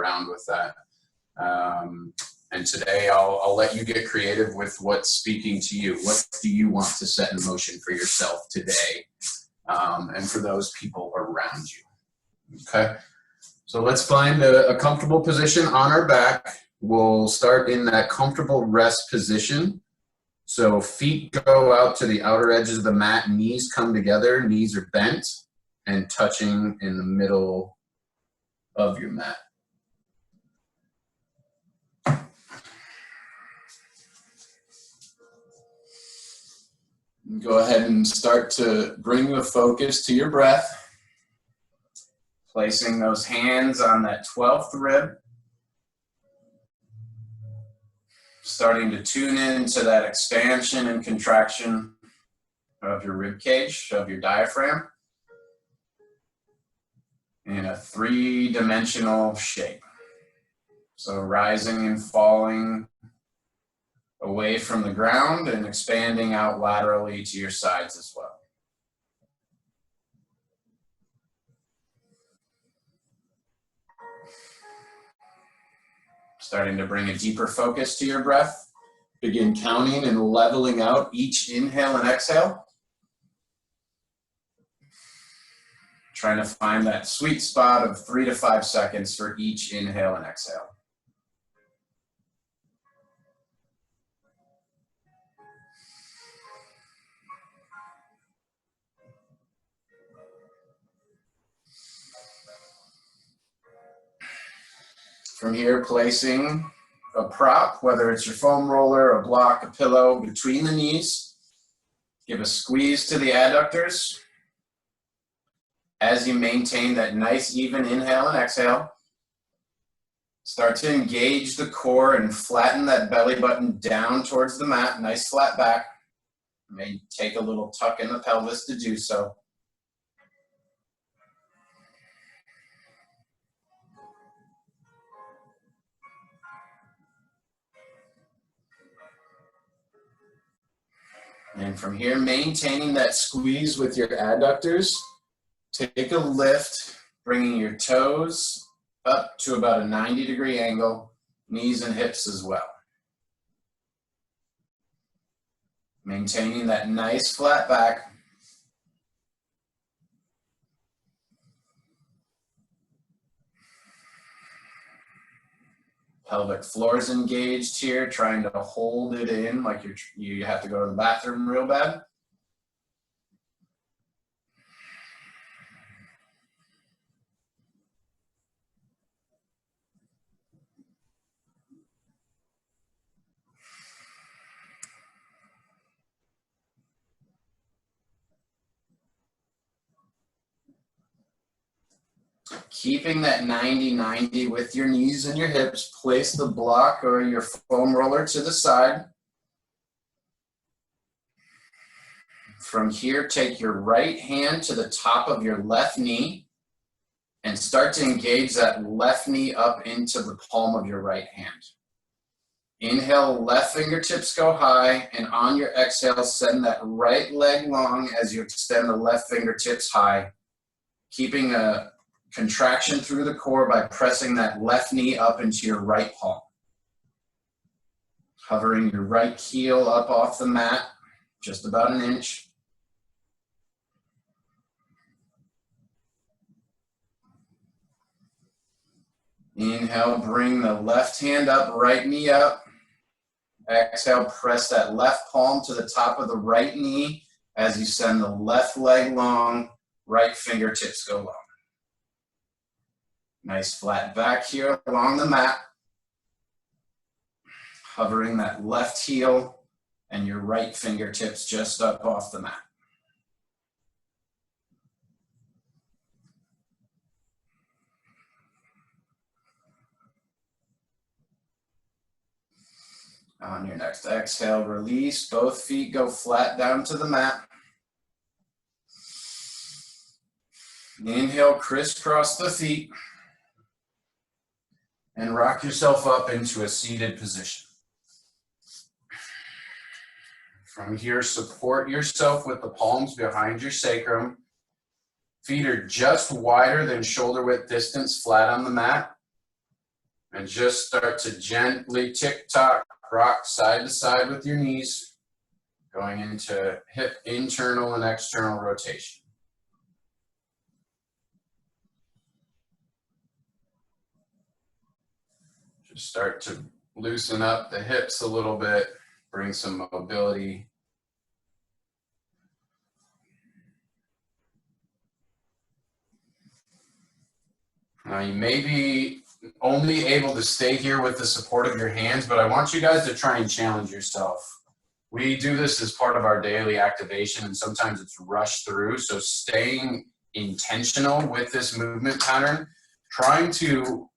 around with that. And today I'll let you get creative with what's speaking to you. What do you want to set in motion for yourself today and for those people around you? Okay, so let's find a comfortable position on our back. We'll start in that comfortable rest position. So feet go out to the outer edges of the mat, knees come together, knees are bent and touching in the middle of your mat. Go ahead and start to bring the focus to your breath, placing those hands on that 12th rib, starting to tune into that expansion and contraction of your rib cage, of your diaphragm, in a three-dimensional shape. So rising and falling away from the ground and expanding out laterally to your sides as well. Starting to bring a deeper focus to your breath. Begin counting and leveling out each inhale and exhale. Trying to find that sweet spot of 3 to 5 seconds for each inhale and exhale. From here, placing a prop, whether it's your foam roller, a block, a pillow, between the knees. Give a squeeze to the adductors as you maintain that nice even inhale and exhale. Start to engage the core and flatten that belly button down towards the mat, nice flat back. You may take a little tuck in the pelvis to do so. And from here, maintaining that squeeze with your adductors, take a lift, bringing your toes up to about a 90-degree angle, knees and hips as well. Maintaining that nice flat back. Pelvic floor is engaged here, trying to hold it in like you have to go to the bathroom real bad. Keeping that 90-90 with your knees and your hips, place the block or your foam roller to the side. From here, take your right hand to the top of your left knee and start to engage that left knee up into the palm of your right hand. Inhale, left fingertips go high, and on your exhale, send that right leg long as you extend the left fingertips high, keeping a contraction through the core by pressing that left knee up into your right palm. Hovering your right heel up off the mat, just about an inch. Inhale, bring the left hand up, right knee up. Exhale, press that left palm to the top of the right knee as you send the left leg long, right fingertips go long. Nice flat back here along the mat. Hovering that left heel and your right fingertips just up off the mat. On your next exhale, release. Both feet go flat down to the mat. Inhale, crisscross the feet. And rock yourself up into a seated position. From here, support yourself with the palms behind your sacrum. Feet are just wider than shoulder width distance, flat on the mat. And just start to gently tick-tock, rock side to side with your knees, going into hip internal and external rotation. Just start to loosen up the hips a little bit, bring some mobility. Now you may be only able to stay here with the support of your hands, but I want you guys to try and challenge yourself. We do this as part of our daily activation, and sometimes it's rushed through. So staying intentional with this movement pattern, trying to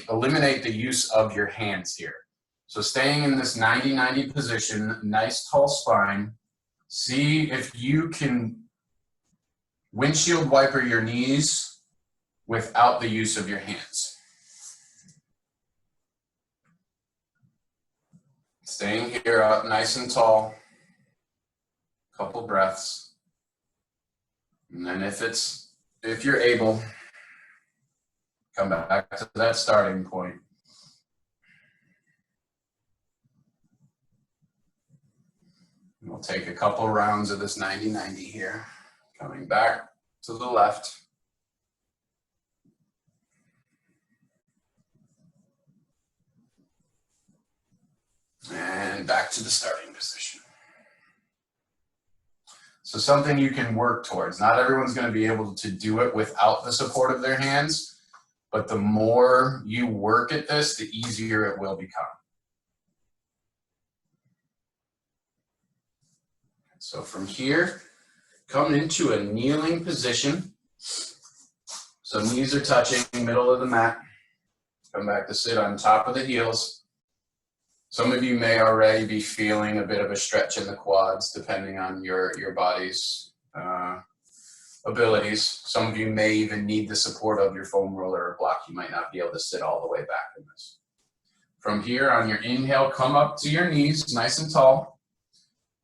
eliminate the use of your hands here. So staying in this 90-90 position, nice tall spine. See if you can windshield wiper your knees without the use of your hands. Staying here up nice and tall. Couple breaths. And then if you're able, come back to that starting point. And we'll take a couple rounds of this 90-90 here. Coming back to the left. And back to the starting position. So something you can work towards. Not everyone's going to be able to do it without the support of their hands, but the more you work at this, the easier it will become. So from here, come into a kneeling position. So knees are touching, middle of the mat. Come back to sit on top of the heels. Some of you may already be feeling a bit of a stretch in the quads, depending on your body's abilities. Some of you may even need the support of your foam roller or block. You might not be able to sit all the way back in this. From here, on your inhale, come up to your knees, nice and tall.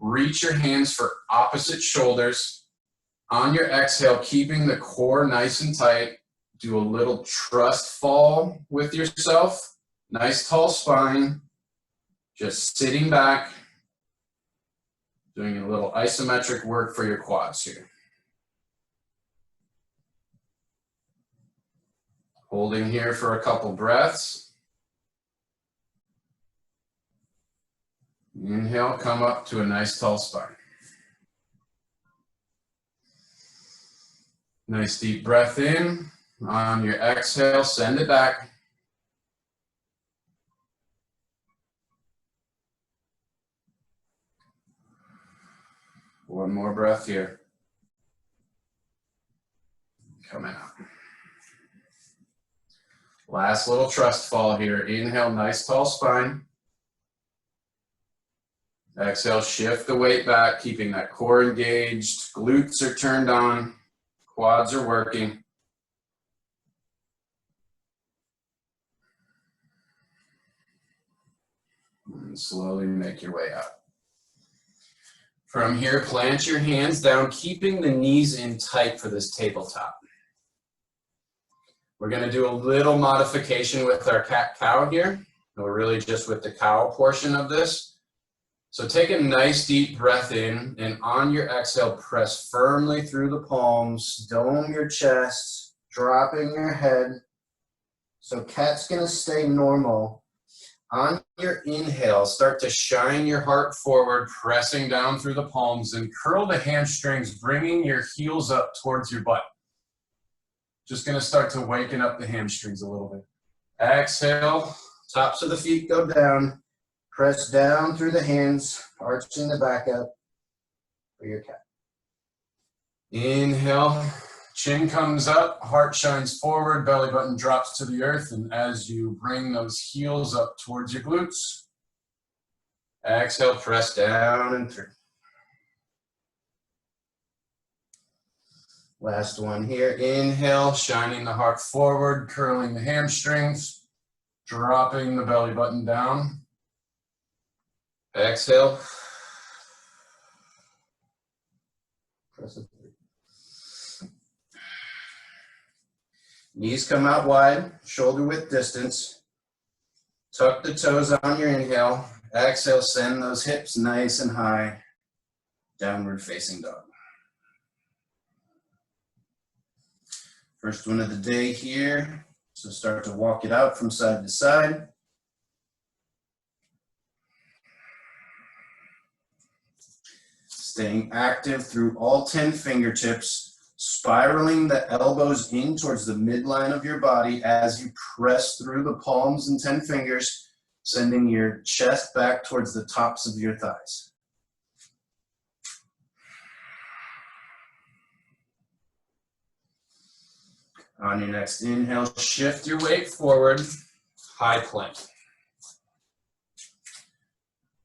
Reach your hands for opposite shoulders. On your exhale, keeping the core nice and tight, do a little trust fall with yourself. Nice tall spine. Just sitting back, doing a little isometric work for your quads here. Holding here for a couple breaths. Inhale, come up to a nice tall spine. Nice deep breath in. On your exhale, send it back. One more breath here. Coming up. Last little trust fall here. Inhale, nice tall spine. Exhale, shift the weight back, keeping that core engaged. Glutes are turned on. Quads are working. And slowly make your way up. From here, plant your hands down, keeping the knees in tight for this tabletop. We're going to do a little modification with our cat-cow here. We're really just with the cow portion of this. So take a nice deep breath in, and on your exhale, press firmly through the palms, dome your chest, dropping your head. So cat's going to stay normal. On your inhale, start to shine your heart forward, pressing down through the palms, and curl the hamstrings, bringing your heels up towards your butt. Just going to start to waken up the hamstrings a little bit. Exhale, tops of the feet go down. Press down through the hands, arching the back up for your cat. Inhale, chin comes up, heart shines forward, belly button drops to the earth, and as you bring those heels up towards your glutes, exhale, press down and through. Last one here. Inhale, shining the heart forward, curling the hamstrings, dropping the belly button down. Exhale. Press it through. Knees come out wide, shoulder width distance. Tuck the toes on your inhale. Exhale, send those hips nice and high. Downward facing dog. First one of the day here. So start to walk it out from side to side. Staying active through all 10 fingertips, spiraling the elbows in towards the midline of your body as you press through the palms and 10 fingers, sending your chest back towards the tops of your thighs. On your next inhale, shift your weight forward, high plank.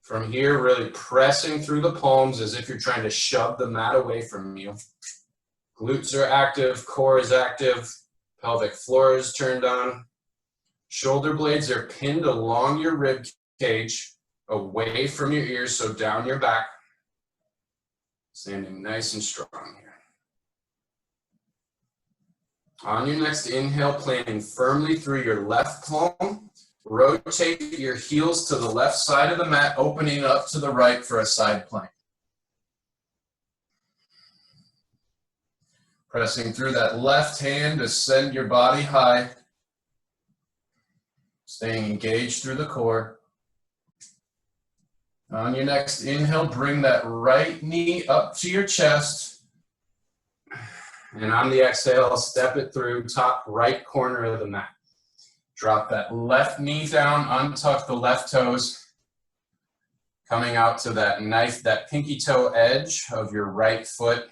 From here, really pressing through the palms as if you're trying to shove the mat away from you. Glutes are active, core is active, pelvic floor is turned on. Shoulder blades are pinned along your rib cage, away from your ears, so down your back. Standing nice and strong here. On your next inhale, planting firmly through your left palm. Rotate your heels to the left side of the mat, opening up to the right for a side plank. Pressing through that left hand to send your body high. Staying engaged through the core. On your next inhale, bring that right knee up to your chest. And on the exhale, step it through top right corner of the mat. Drop that left knee down, untuck the left toes. Coming out to that pinky toe edge of your right foot.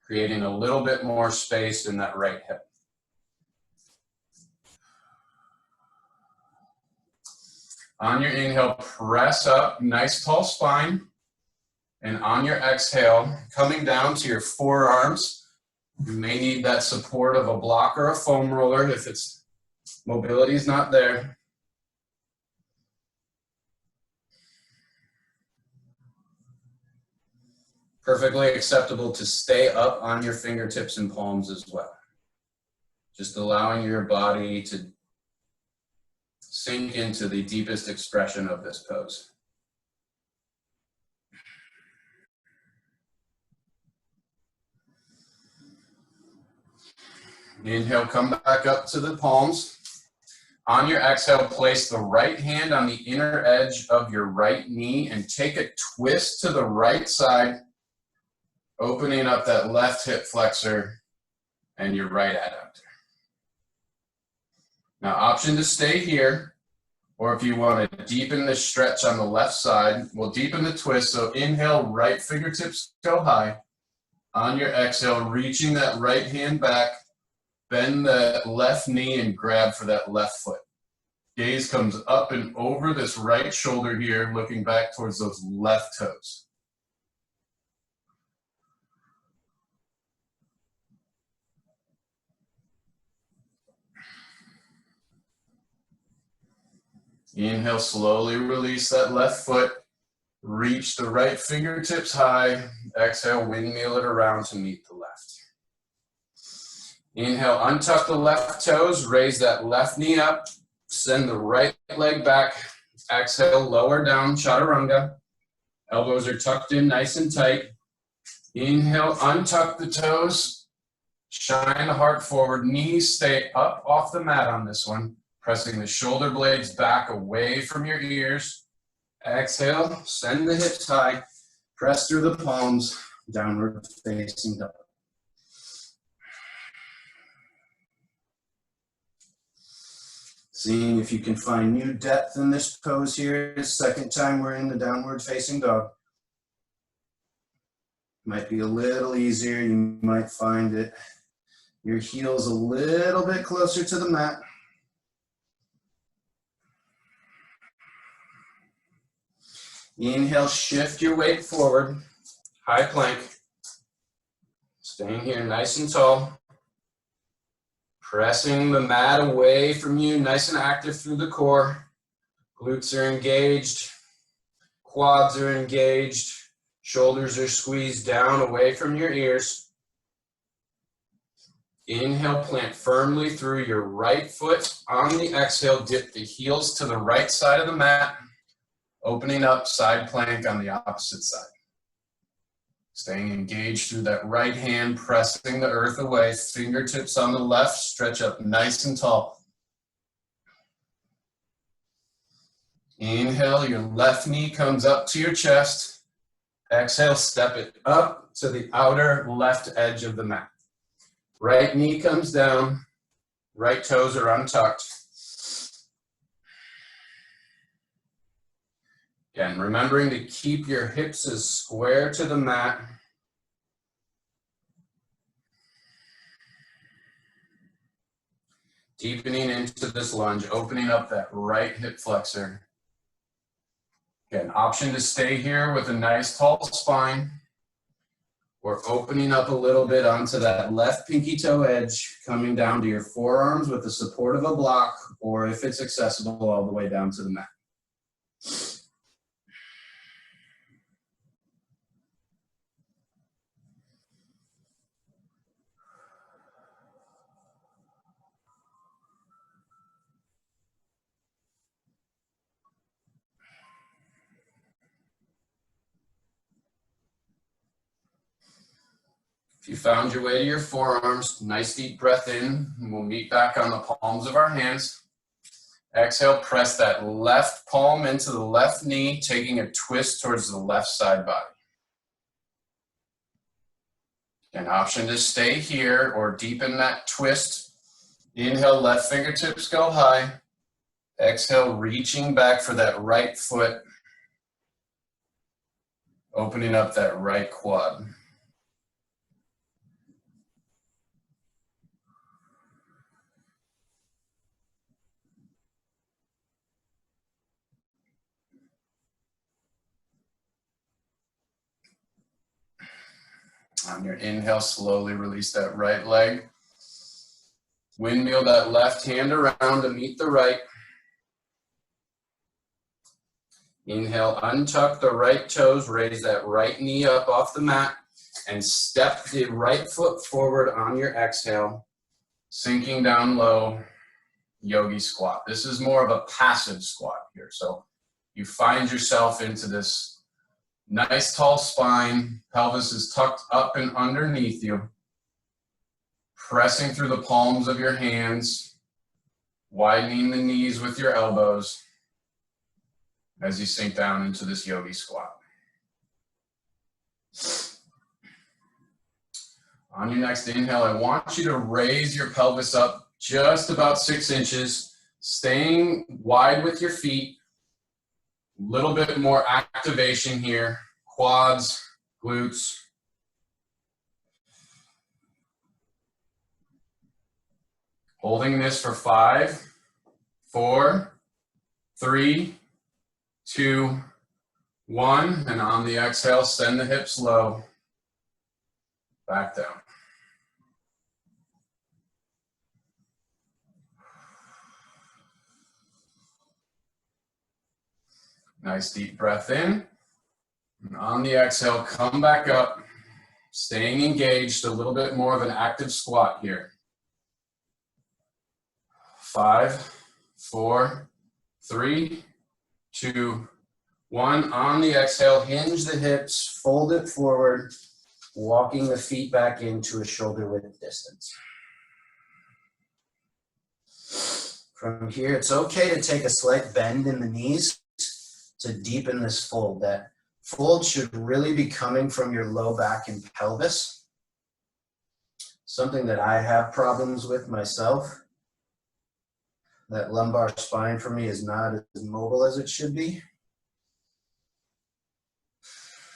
Creating a little bit more space in that right hip. On your inhale, press up, nice tall spine. And on your exhale, coming down to your forearms. You may need that support of a block or a foam roller if mobility is not there. Perfectly acceptable to stay up on your fingertips and palms as well. Just allowing your body to sink into the deepest expression of this pose. Inhale, come back up to the palms. On your exhale, place the right hand on the inner edge of your right knee and take a twist to the right side, opening up that left hip flexor and your right adductor. Now, option to stay here, or if you want to deepen the stretch on the left side, we'll deepen the twist. So inhale, right fingertips go high. On your exhale, reaching that right hand back, bend that left knee and grab for that left foot. Gaze comes up and over this right shoulder here, looking back towards those left toes. Inhale, slowly release that left foot. Reach the right fingertips high. Exhale, windmill it around to meet the left. Inhale, untuck the left toes, raise that left knee up, send the right leg back. Exhale, lower down, chaturanga. Elbows are tucked in nice and tight. Inhale, untuck the toes, shine the heart forward, knees stay up off the mat on this one, pressing the shoulder blades back away from your ears. Exhale, send the hips high, press through the palms, downward facing dog. Seeing if you can find new depth in this pose here. Second time we're in the downward facing dog. Might be a little easier. You might find it. Your heels a little bit closer to the mat. Inhale, shift your weight forward. High plank. Staying here nice and tall. Pressing the mat away from you, nice and active through the core. Glutes are engaged. Quads are engaged. Shoulders are squeezed down away from your ears. Inhale, plant firmly through your right foot. On the exhale, dip the heels to the right side of the mat, opening up side plank on the opposite side. Staying engaged through that right hand, pressing the earth away, fingertips on the left, stretch up nice and tall. Inhale, your left knee comes up to your chest. Exhale, step it up to the outer left edge of the mat. Right knee comes down, right toes are untucked. Again, remembering to keep your hips as square to the mat. Deepening into this lunge, opening up that right hip flexor. Again, option to stay here with a nice tall spine. Or opening up a little bit onto that left pinky toe edge, coming down to your forearms with the support of a block, or if it's accessible, all the way down to the mat. If you found your way to your forearms, nice deep breath in, and we'll meet back on the palms of our hands. Exhale, press that left palm into the left knee, taking a twist towards the left side body. An option to stay here or deepen that twist. Inhale, left fingertips go high. Exhale, reaching back for that right foot, opening up that right quad. On your inhale, slowly release that right leg. Windmill that left hand around to meet the right. Inhale, untuck the right toes, raise that right knee up off the mat, and step the right foot forward on your exhale, sinking down low, yogi squat. This is more of a passive squat here. So you find yourself into this nice tall spine, pelvis is tucked up and underneath you, pressing through the palms of your hands, widening the knees with your elbows as you sink down into this yogi squat. On your next inhale, I want you to raise your pelvis up just about 6 inches, staying wide with your feet. A little bit more activation here, quads, glutes. Holding this for 5, 4, 3, 2, 1, and on the exhale, send the hips low, back down. Nice deep breath in. And on the exhale, come back up, staying engaged, a little bit more of an active squat here. 5, 4, 3, 2, 1. On the exhale, hinge the hips, fold it forward, walking the feet back into a shoulder width distance. From here, it's okay to take a slight bend in the knees to deepen this fold. That fold should really be coming from your low back and pelvis. Something that I have problems with myself. That lumbar spine for me is not as mobile as it should be.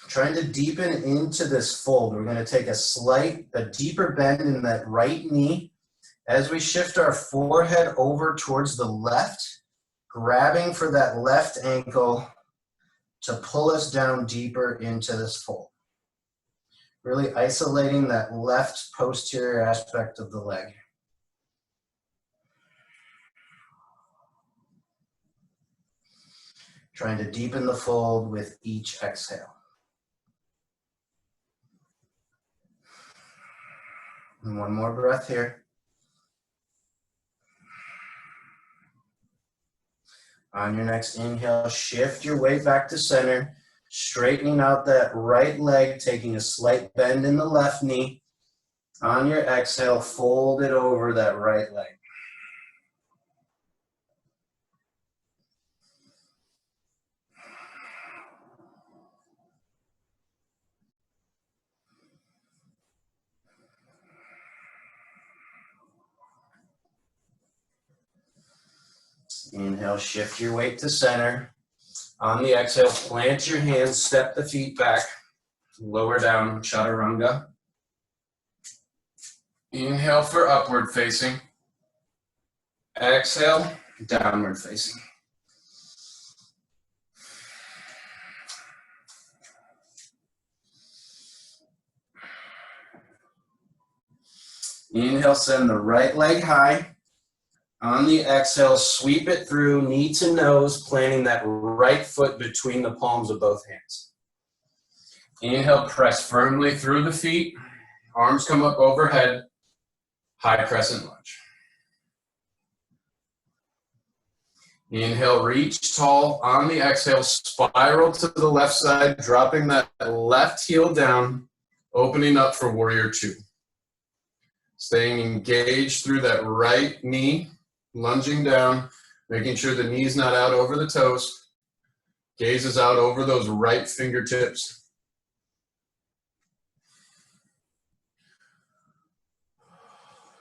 Trying to deepen into this fold. We're going to take a deeper bend in that right knee as we shift our forehead over towards the left, grabbing for that left ankle to pull us down deeper into this fold. Really isolating that left posterior aspect of the leg. Trying to deepen the fold with each exhale. And one more breath here. On your next inhale, shift your weight back to center, straightening out that right leg, taking a slight bend in the left knee. On your exhale, fold it over that right leg. Inhale, shift your weight to center. On the exhale, plant your hands, step the feet back, lower down, chaturanga. Inhale for upward facing. Exhale, downward facing. Inhale, send the right leg high. On the exhale, sweep it through, knee to nose, planting that right foot between the palms of both hands. Inhale, press firmly through the feet. Arms come up overhead. High crescent lunge. Inhale, reach tall. On the exhale, spiral to the left side, dropping that left heel down, opening up for warrior two. Staying engaged through that right knee, lunging down, making sure the knee's not out over the toes. Gaze is out over those right fingertips.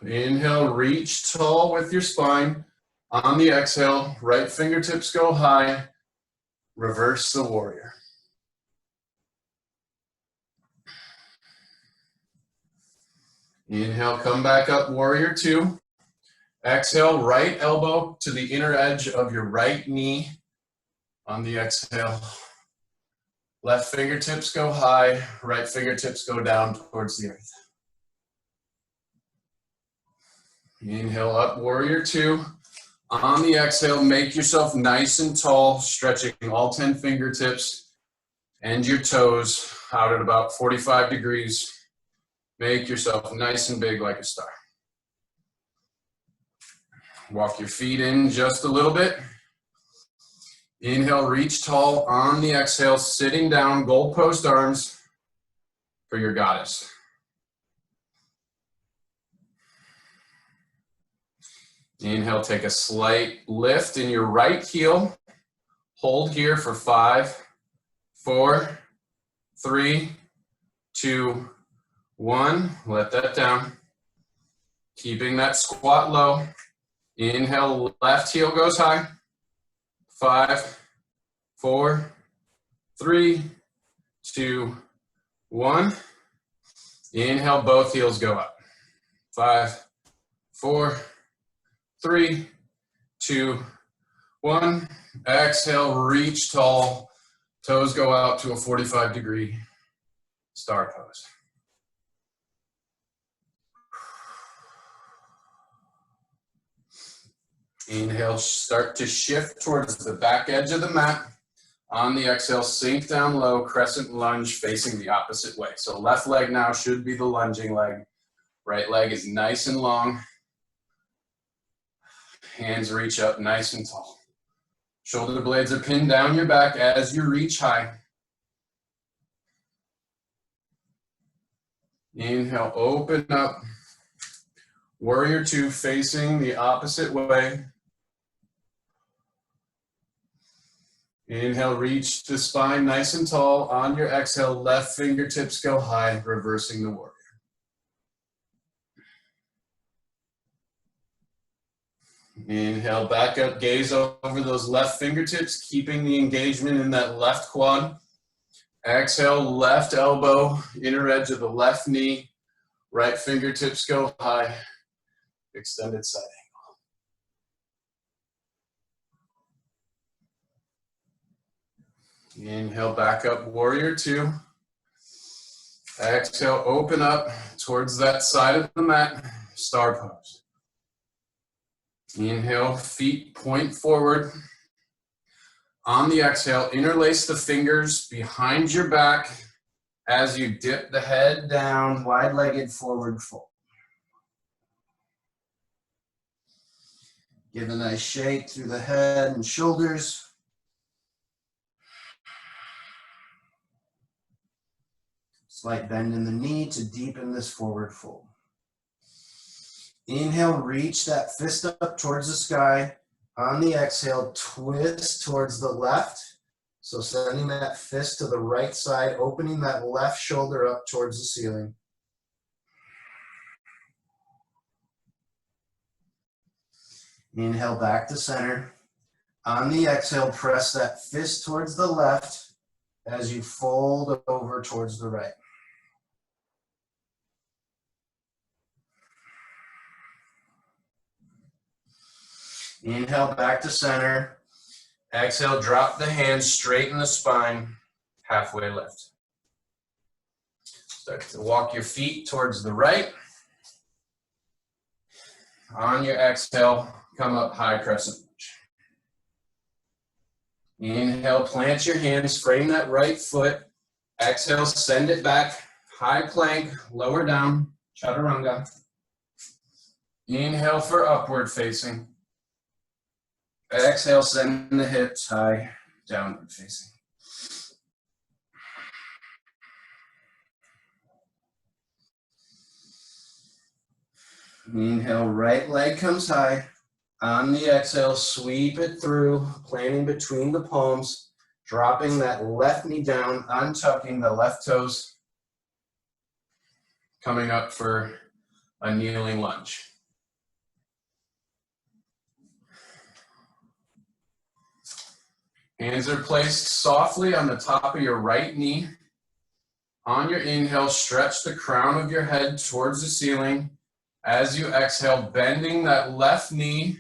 Inhale, reach tall with your spine. On the exhale, right fingertips go high. Reverse the warrior. Inhale, come back up, warrior two. Exhale, right elbow to the inner edge of your right knee. On the exhale, left fingertips go high, right fingertips go down towards the earth. Inhale up, warrior two. On the exhale, make yourself nice and tall, stretching all 10 fingertips and your toes out at about 45 degrees. Make yourself nice and big like a star. Walk your feet in just a little bit. Inhale, reach tall. On the exhale, sitting down, goalpost arms for your goddess. Inhale, take a slight lift in your right heel. Hold here for 5, 4, 3, 2, 1. Let that down. Keeping that squat low. Inhale, left heel goes high. 5, 4, 3, 2, 1. Inhale, both heels go up. 5, 4, 3, 2, 1. Exhale, reach tall. Toes go out to a 45-degree star pose. Inhale, start to shift towards the back edge of the mat. On the exhale, sink down low, crescent lunge facing the opposite way. So left leg now should be the lunging leg. Right leg is nice and long. Hands reach up nice and tall. Shoulder blades are pinned down your back as you reach high. Inhale, open up. Warrior two facing the opposite way. Inhale, reach the spine nice and tall. On your exhale, left fingertips go high, reversing the warrior. Inhale, back up, gaze over those left fingertips, keeping the engagement in that left quad. Exhale, left elbow, inner edge of the left knee. Right fingertips go high, extended side angle. Inhale, back up, warrior two. Exhale, open up towards that side of the mat, star pose. Inhale, feet point forward. On the exhale, interlace the fingers behind your back as you dip the head down, wide-legged forward fold. Give a nice shake through the head and shoulders. Slight bend in the knee to deepen this forward fold. Inhale, reach that fist up towards the sky. On the exhale, twist towards the left. So sending that fist to the right side, opening that left shoulder up towards the ceiling. Inhale back to center. On the exhale, press that fist towards the left as you fold over towards the right. Inhale back to center. Exhale, drop the hands, straighten the spine, halfway lift. Start to walk your feet towards the right. On your exhale, come up high crescent lunge. Inhale, plant your hands, frame that right foot. Exhale, send it back, high plank, lower down, chaturanga. Inhale for upward facing. Exhale, send the hips high, downward facing. Inhale, right leg comes high. On the exhale, sweep it through, planting between the palms, dropping that left knee down, untucking the left toes, coming up for a kneeling lunge. Hands are placed softly on the top of your right knee. On your inhale, stretch the crown of your head towards the ceiling. As you exhale, bending that left knee,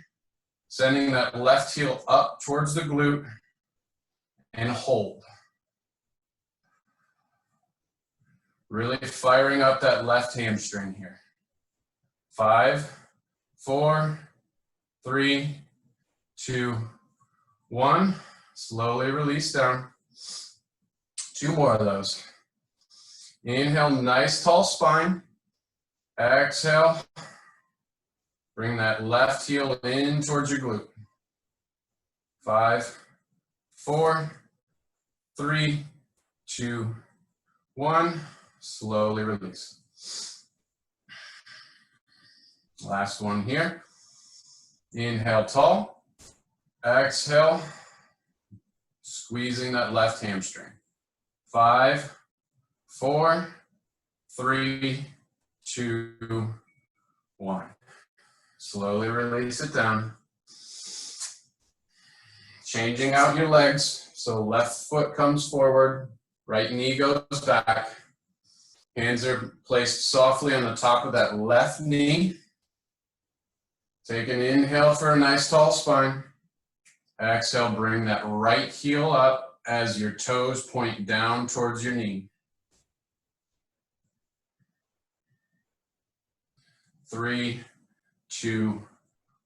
sending that left heel up towards the glute, and hold. Really firing up that left hamstring here. 5, 4, 3, 2, 1. Slowly release down. 2 more of those. Inhale, nice tall spine. Exhale. Bring that left heel in towards your glute. 5, 4, 3, 2, 1. Slowly release. Last one here. Inhale tall. Exhale. Squeezing that left hamstring. 5, 4, 3, 2, 1. Slowly release it down. Changing out your legs. So left foot comes forward, right knee goes back. Hands are placed softly on the top of that left knee. Take an inhale for a nice tall spine. Exhale, bring that right heel up as your toes point down towards your knee. 3, 2,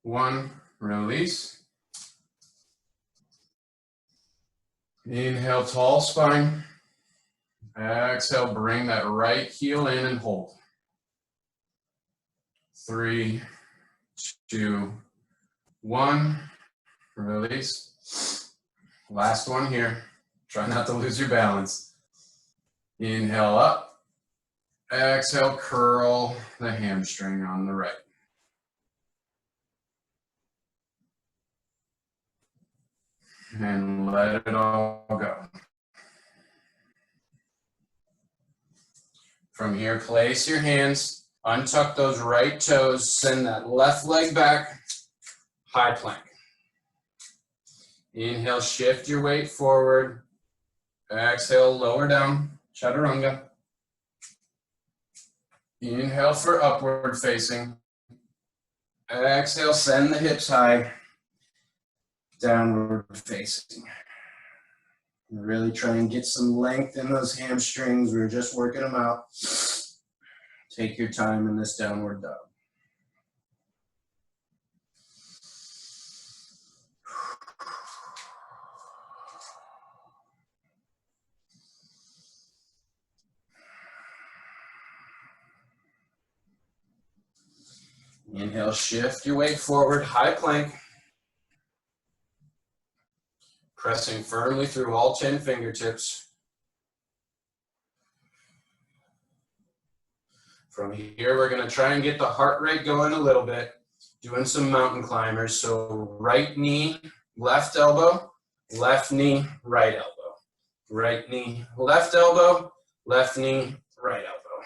1, release. Inhale, tall spine. Exhale, bring that right heel in and hold. 3, 2, 1, release. Last one here. Try not to lose your balance. Inhale up. Exhale, curl the hamstring on the right. And let it all go. From here, place your hands, untuck those right toes, send that left leg back, high plank. Inhale, shift your weight forward. Exhale, lower down, chaturanga. Inhale for upward facing. Exhale, send the hips high, downward facing. Really try and get some length in those hamstrings. We're just working them out. Take your time in this downward dog. Inhale, shift your weight forward, high plank. Pressing firmly through all 10 fingertips. From here, we're going to try and get the heart rate going a little bit, doing some mountain climbers. So right knee, left elbow, left knee, right elbow. Right knee, left elbow, left knee, right elbow.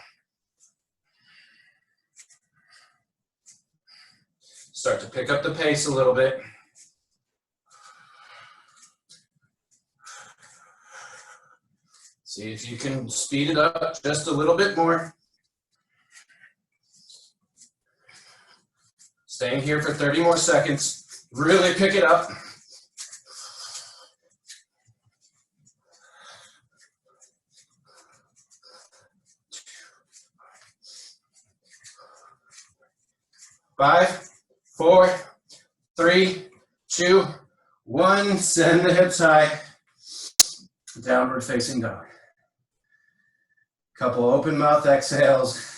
Start to pick up the pace a little bit. See if you can speed it up just a little bit more. Staying here for 30 more seconds. Really pick it up. Five, 4, 3, 2, 1. Send the hips high. Downward facing dog. Couple open mouth exhales.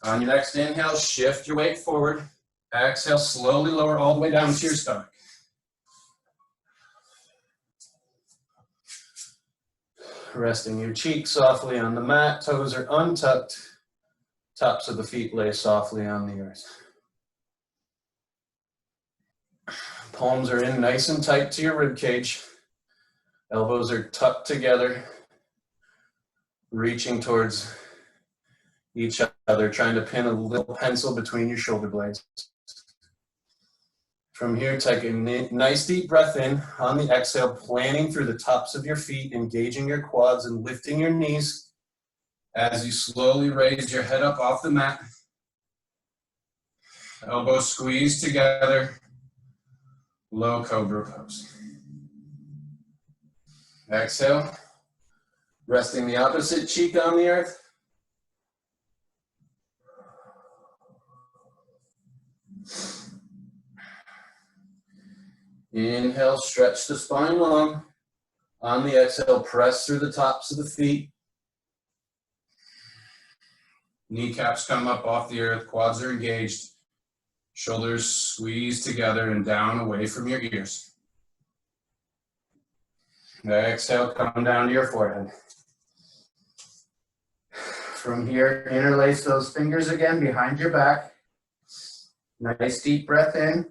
On your next inhale, shift your weight forward. Exhale, slowly lower all the way down to your stomach. Resting your cheeks softly on the mat, toes are untucked, tops of the feet lay softly on the earth. Palms are in nice and tight to your rib cage. Elbows are tucked together, reaching towards each other, trying to pin a little pencil between your shoulder blades. From here, take a nice deep breath in. On the exhale, planning through the tops of your feet, engaging your quads and lifting your knees as you slowly raise your head up off the mat. Elbows squeeze together. Low cobra pose. Exhale. Resting the opposite cheek on the earth. Inhale, stretch the spine long. On the exhale, press through the tops of the feet. Kneecaps come up off the earth, quads are engaged. Shoulders squeeze together and down away from your ears. Exhale, come down to your forehead. From here, interlace those fingers again behind your back. Nice deep breath in.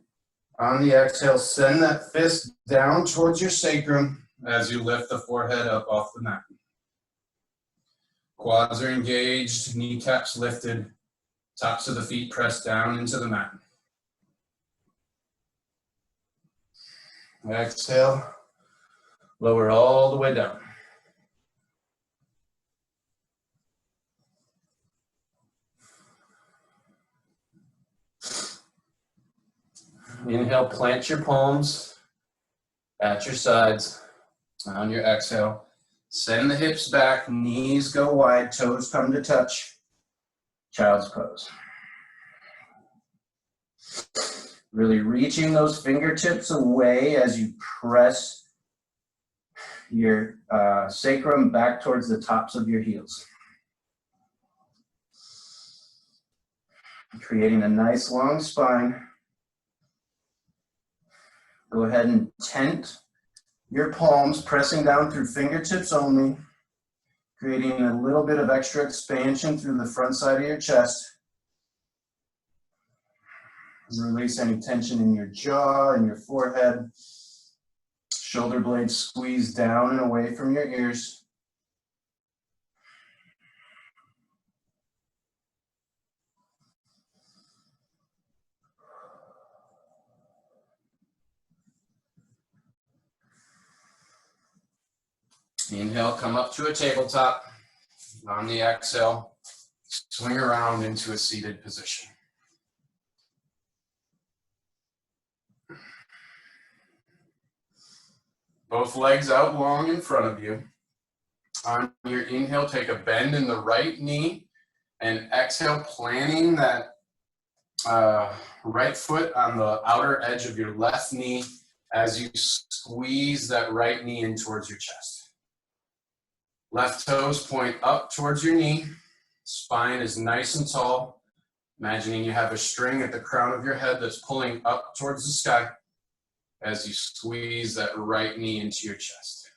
On the exhale, send that fist down towards your sacrum as you lift the forehead up off the mat. Quads are engaged, kneecaps lifted, tops of the feet pressed down into the mat. Exhale, lower all the way down. Inhale, plant your palms at your sides. On your exhale, send the hips back, knees go wide, toes come to touch. Child's pose. Really reaching those fingertips away as you press your sacrum back towards the tops of your heels. Creating a nice long spine. Go ahead and tent your palms, pressing down through fingertips only, creating a little bit of extra expansion through the front side of your chest. Release any tension in your jaw and your forehead. Shoulder blades squeeze down and away from your ears. Inhale, come up to a tabletop. On the exhale, swing around into a seated position. Both legs out long in front of you. On your inhale, take a bend in the right knee, and exhale, planning that right foot on the outer edge of your left knee as you squeeze that right knee in towards your chest. Left toes point up towards your knee. Spine is nice and tall. Imagining you have a string at the crown of your head that's pulling up towards the sky as you squeeze that right knee into your chest.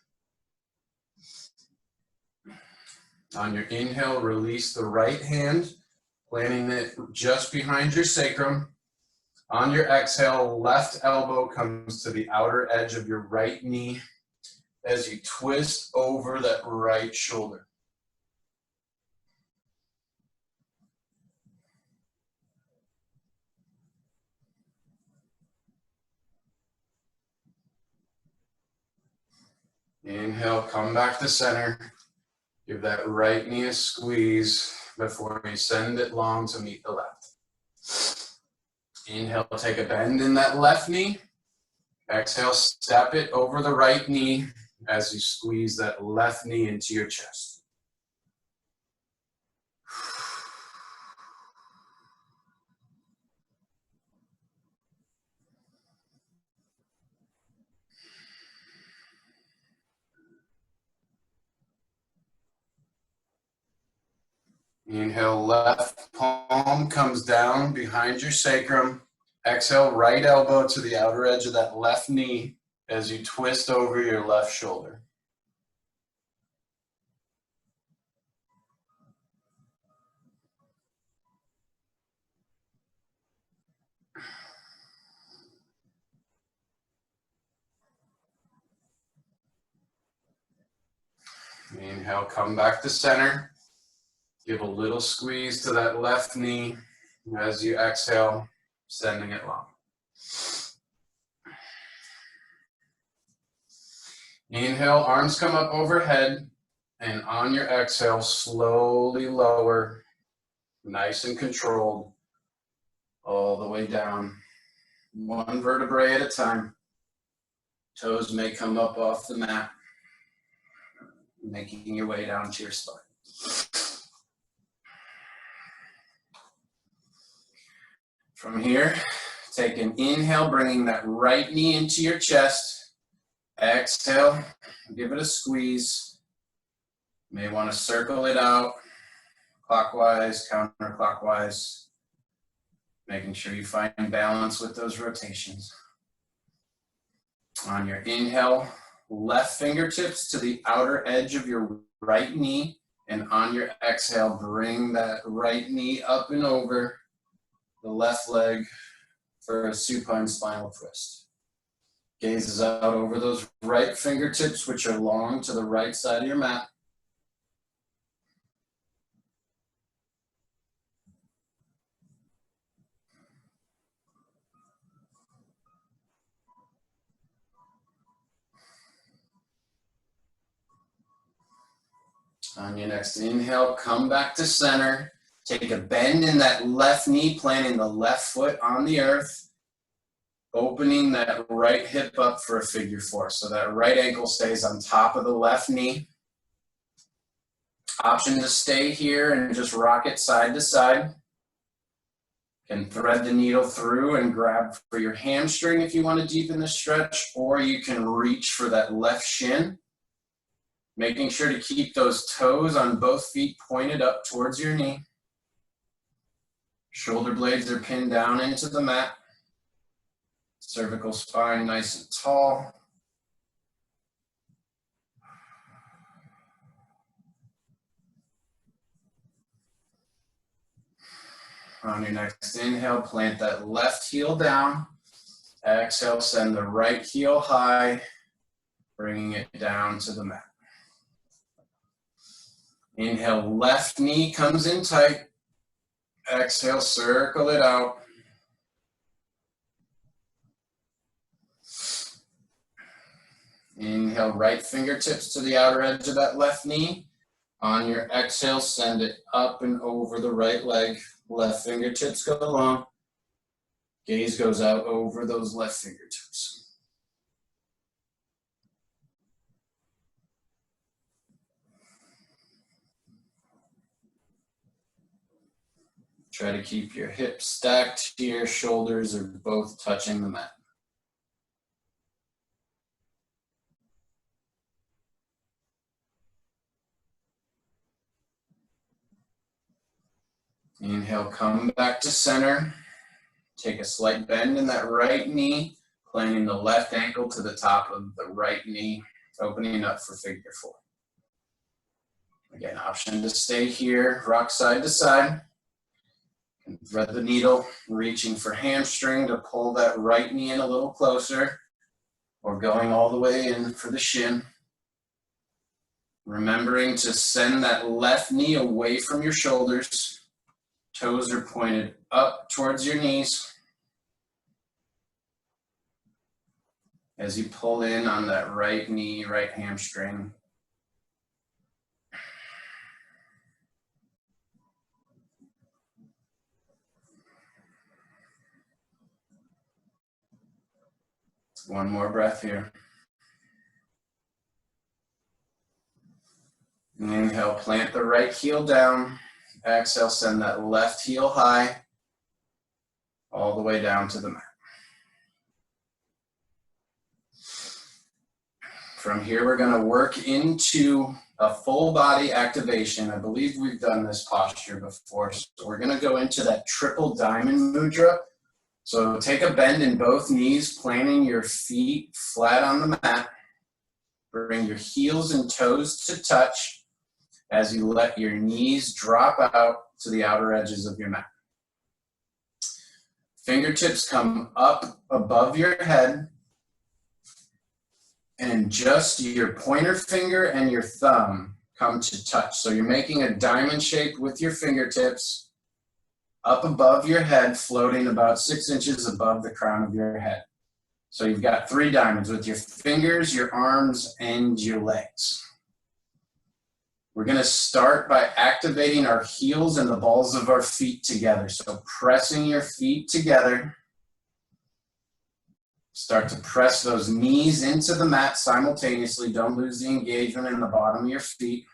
On your inhale, release the right hand, planting it just behind your sacrum. On your exhale, left elbow comes to the outer edge of your right knee as you twist over that right shoulder. Inhale, come back to center. Give that right knee a squeeze before you send it long to meet the left. Inhale, take a bend in that left knee. Exhale, step it over the right knee as you squeeze that left knee into your chest. Inhale, left palm comes down behind your sacrum. Exhale, right elbow to the outer edge of that left knee as you twist over your left shoulder. Inhale, come back to center. Give a little squeeze to that left knee as you exhale, sending it long. Inhale, arms come up overhead, and on your exhale, slowly lower, nice and controlled, all the way down, one vertebrae at a time. Toes may come up off the mat, making your way down to your spine. From here, take an inhale, bringing that right knee into your chest. Exhale, give it a squeeze. You may want to circle it out, clockwise, counterclockwise, making sure you find balance with those rotations. On your inhale, left fingertips to the outer edge of your right knee, and on your exhale, bring that right knee up and over the left leg for a supine spinal twist. Gazes out over those right fingertips, which are long to the right side of your mat. On your next inhale, come back to center. Take a bend in that left knee, planting the left foot on the earth, opening that right hip up for a figure four. So that right ankle stays on top of the left knee. Option to stay here and just rock it side to side. Can thread the needle through and grab for your hamstring if you want to deepen the stretch, or you can reach for that left shin. Making sure to keep those toes on both feet pointed up towards your knee. Shoulder blades are pinned down into the mat. Cervical spine nice and tall. On your next inhale, plant that left heel down. Exhale, send the right heel high, bringing it down to the mat. Inhale, left knee comes in tight. Exhale, circle it out. Inhale, right fingertips to the outer edge of that left knee. On your exhale, send it up and over the right leg. Left fingertips go along. Gaze goes out over those left fingertips. Try to keep your hips stacked here, shoulders are both touching the mat. Inhale, come back to center. Take a slight bend in that right knee, planting the left ankle to the top of the right knee, opening up for figure four. Again, option to stay here, rock side to side. And thread the needle, reaching for hamstring to pull that right knee in a little closer, or going all the way in for the shin. Remembering to send that left knee away from your shoulders. Toes are pointed up towards your knees. As you pull in on that right knee, right hamstring. One more breath here. Inhale, plant the right heel down. Exhale, send that left heel high, all the way down to the mat. From here, we're going to work into a full body activation. I believe we've done this posture before. So we're going to go into that triple diamond mudra. So take a bend in both knees, planting your feet flat on the mat. Bring your heels and toes to touch as you let your knees drop out to the outer edges of your mat. Fingertips come up above your head, and just your pointer finger and your thumb come to touch. So you're making a diamond shape with your fingertips up above your head, floating about 6 inches above the crown of your head. So you've got 3 diamonds with your fingers, your arms, and your legs. We're going to start by activating our heels and the balls of our feet together. So pressing your feet together. Start to press those knees into the mat simultaneously. Don't lose the engagement in the bottom of your feet.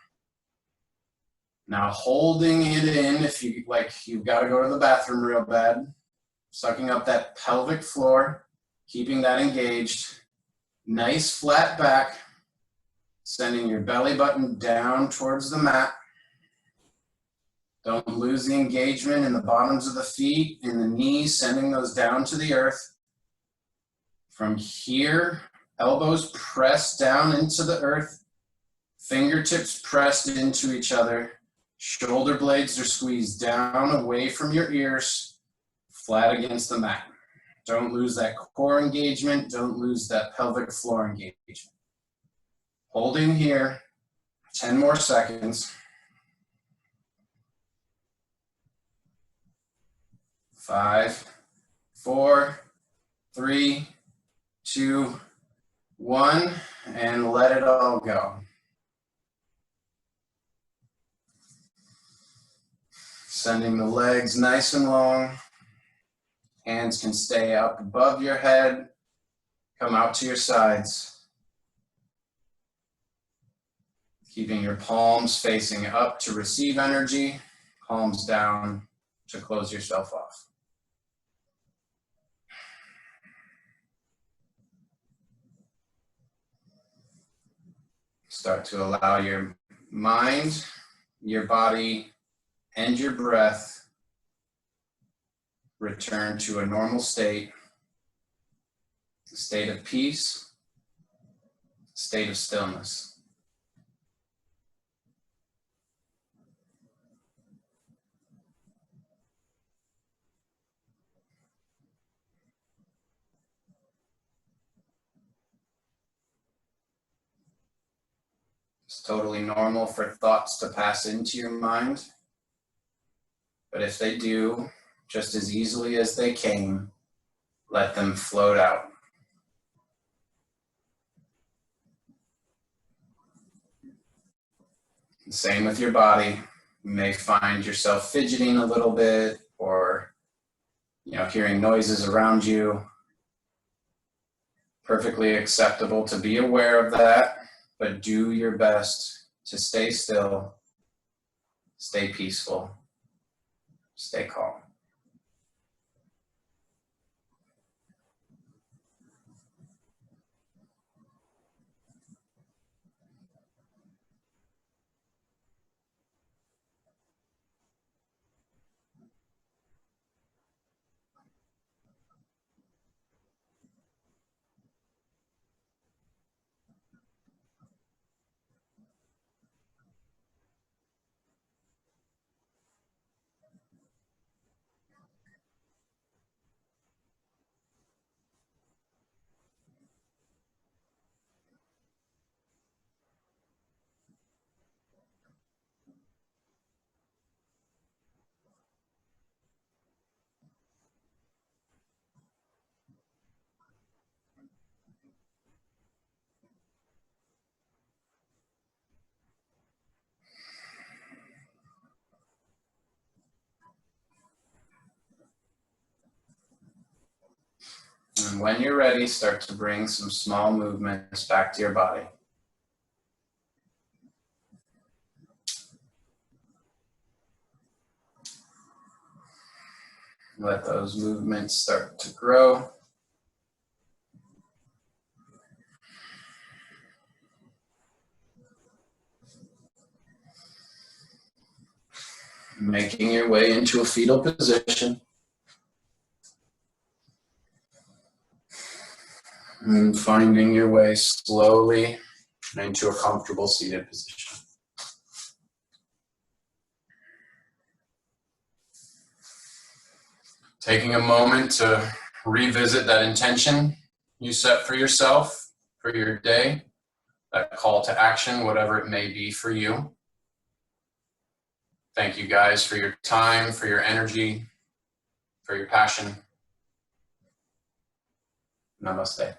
Now holding it in if you like, you've got to go to the bathroom real bad. Sucking up that pelvic floor, keeping that engaged. Nice flat back. Sending your belly button down towards the mat. Don't lose the engagement in the bottoms of the feet, in the knees, sending those down to the earth. From here, elbows pressed down into the earth, fingertips pressed into each other, shoulder blades are squeezed down away from your ears, flat against the mat. Don't lose that core engagement, don't lose that pelvic floor engagement. Holding here, 10 more seconds. 5, 4, 3, 2, 1, and let it all go. Sending the legs nice and long. Hands can stay up above your head, come out to your sides. Keeping your palms facing up to receive energy, palms down to close yourself off. Start to allow your mind, your body, and your breath return to a normal state, a state of peace, a state of stillness. It's totally normal for thoughts to pass into your mind, but if they do, just as easily as they came, let them float out. Same with your body. You may find yourself fidgeting a little bit or, hearing noises around you. Perfectly acceptable to be aware of that, but do your best to stay still, stay peaceful, Stay calm. And when you're ready, start to bring some small movements back to your body. Let those movements start to grow. Making your way into a fetal position. And finding your way slowly into a comfortable seated position. Taking a moment to revisit that intention you set for yourself, for your day, that call to action, whatever it may be for you. Thank you guys for your time, for your energy, for your passion. Namaste.